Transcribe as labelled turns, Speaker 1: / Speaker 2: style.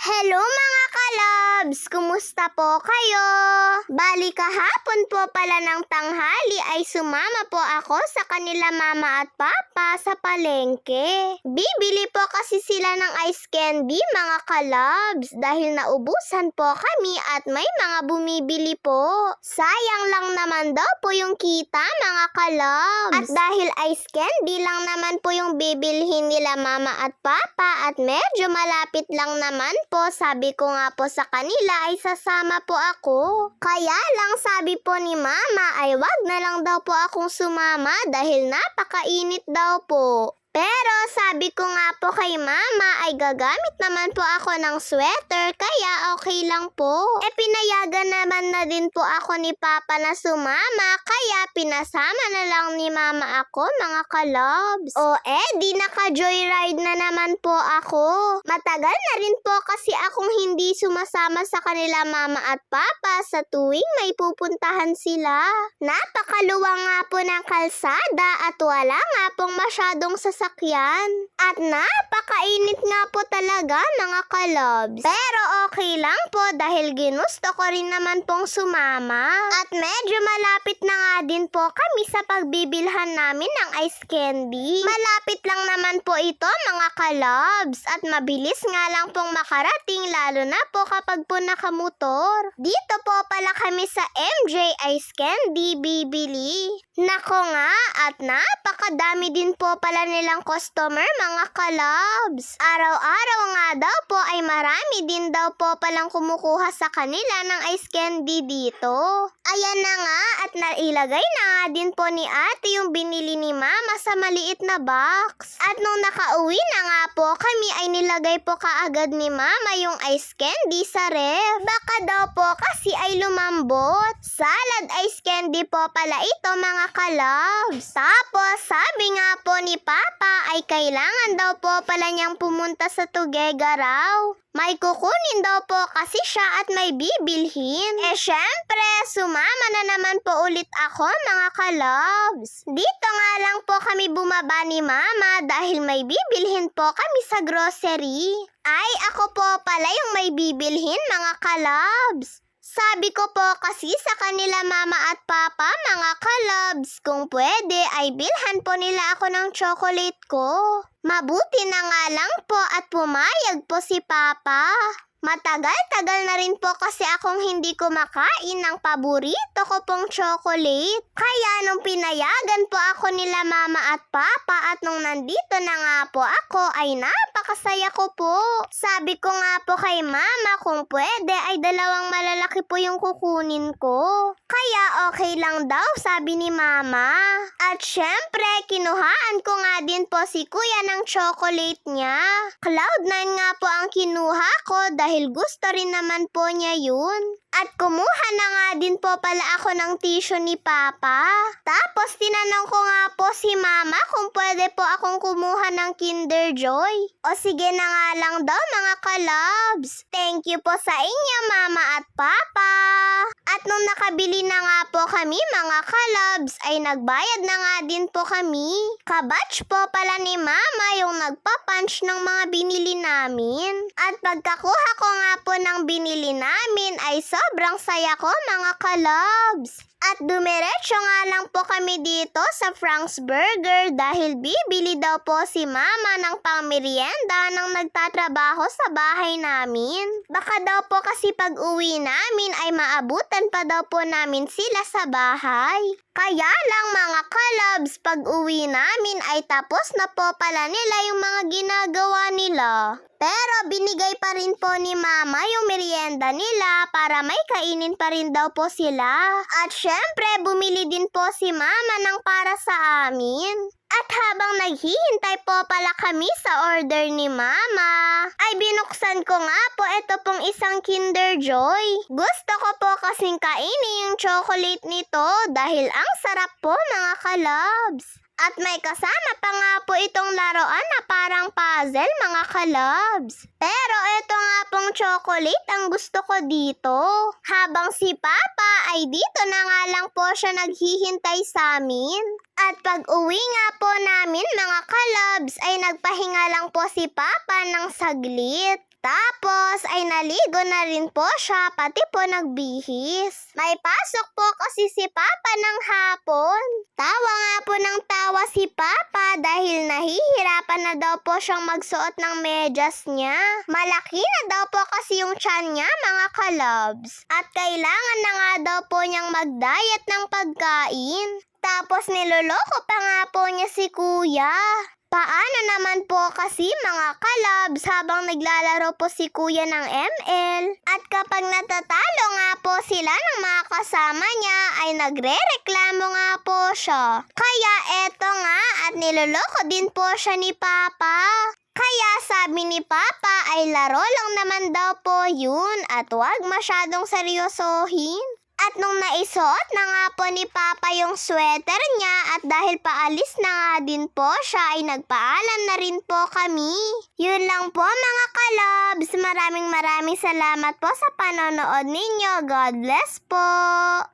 Speaker 1: Hello mga kalabs! Kumusta po kayo? Bali kahapon po pala ng tanghali ay sumama po ako sa kanila mama at papa sa palengke. Bibili po kasi sila ng ice candy mga kalabs dahil naubusan po kami at may mga bumibili po. Sayang lang naman daw po yung kita mga kalabs. At dahil ice candy lang naman po yung bibilhin nila mama at papa at medyo malapit lang naman po, sabi ko nga po sa kanila ay sasama po ako. Kaya lang sabi po ni mama ay wag na lang daw po akong sumama dahil napakainit daw po. Pero sabi ko nga po kay mama ay gagamit naman po ako ng sweater kaya okay lang po. Pinayagan naman na din po ako ni papa na sumama kaya pinasama na lang ni mama ako mga kalabs. Di naka-joyride na naman po ako. Matagal na rin po kasi akong hindi sumasama sa kanila mama at papa sa tuwing may pupuntahan sila. Napakaluwang nga po ng kalsada at wala nga pong masyadong sasakyan. At napakainit nga po talaga mga kalabs. Pero okay lang po dahil ginusto ko rin naman pong sumama. At medyo malapit na nga din po kami sa pagbibilhan namin ng ice candy. Malapit lang naman po ito mga kalabs. At mabilis nga lang pong makarating lalo na po kapag po nakamotor. Dito po pala kami sa MJ Ice Candy bibili. Nako nga at napakadami din po pala nilang customer mga kalabs. Araw-araw nga daw po ay marami din daw po palang kumukuha sa kanila ng ice candy dito. Ayan na nga at nailagay na nga din po ni ate yung binili ni mama sa maliit na box. At nung nakauwi na nga po kami ay nilagay po kaagad ni mama yung ice candy sa ref. Baka daw po kasi ay lumambot. Salad ice candy po pala ito mga kalabs. Tapos sabi nga po ni papa ay kailangan daw po pala niyang pumunta sa Tugega raw. May kukunin daw po kasi siya at may bibilhin. Syempre, sumama na naman po ulit ako mga kalabs. Dito nga lang po kami bumaba ni mama dahil may bibilhin po kami sa grocery. Ay, ako po pala yung may bibilhin mga kalabs. Sabi ko po kasi sa kanila mama at papa mga kalabs, kung pwede ay bilhan po nila ako ng chocolate ko. Mabuti na nga lang po at pumayag po si papa. Matagal-tagal na rin po kasi akong hindi kumakain ng paborito ko pong chocolate. Kaya nung pinayagan po ako nila mama at papa at nung nandito na nga po ako ay napakasaya ko po. Sabi ko nga po kay mama kung pwede ay dalawang malalaki po yung kukunin ko. Kaya okay lang daw sabi ni mama. At syempre kinuhaan ko nga din po si kuya ng chocolate niya. Cloud9 nga po ang kinuha ko dahil gusto rin naman po niya yun. At kumuha na nga din po pala ako ng tissue ni papa. Tapos tinanong ko nga po si mama kung pwede po akong kumuha ng Kinder Joy. O sige na nga lang daw mga kalabs. Thank you po sa inyo mama at papa. At nung nakabili na nga po kami mga kalabs ay nagbayad na nga din po kami. Kabatch po pala ni mama yung nagpa-punch ng mga binili namin. At pagkakuha ko nga po ng binili namin ay sobrang saya ko mga kalabs. At dumiretso nga lang po kami dito sa Frank's Burger dahil bibili daw po si mama ng pangmerienda nang nagtatrabaho sa bahay namin. Baka daw po kasi pag uwi namin ay maabutan pa daw po namin sila sa bahay. Kaya lang mga kalabs, pag uwi namin ay tapos na po pala nila yung mga ginagawa nila. Pero binigay pa rin po ni mama yung merienda nila para may kainin pa rin daw po sila. At syempre bumili din po si mama ng para sa amin. At habang naghihintay po pala kami sa order ni mama, ay binuksan ko nga po ito pong isang Kinder Joy. Gusto ko po kasing kainin yung chocolate nito dahil ang sarap po mga kalabs. At may kasama pa nga po itong laruan na parang puzzle mga kalabs. Pero ito nga pong chocolate ang gusto ko dito. Habang si Papa ay dito na nga lang po siya naghihintay sa amin. At pag uwi nga po namin mga kalabs ay nagpahinga lang po si Papa ng saglit. Tapos ay naligo na rin po siya, pati po nagbihis. May pasok po kasi si Papa ng hapon. Tawa nga po ng tawa si Papa dahil nahihirapan na daw po siyang magsuot ng medyas niya. Malaki na daw po kasi yung tiyan niya, mga kalabs. At kailangan na nga daw po niyang mag-diet ng pagkain. Tapos niloloko pa nga po niya si Kuya. Paano naman po kasi mga kalabs habang naglalaro po si Kuya ng ML? At kapag natatalo nga po sila ng mga kasama niya ay nagre-reklamo nga po siya. Kaya eto nga at niloloko din po siya ni Papa. Kaya sabi ni Papa ay laro lang naman daw po yun at huwag masyadong seryosohin. At nung naisuot na nga po ni Papa yung sweater niya at dahil paalis na nga din po siya ay nagpaalam na rin po kami. Yun lang po mga kalabs. Maraming salamat po sa panonood ninyo. God bless po!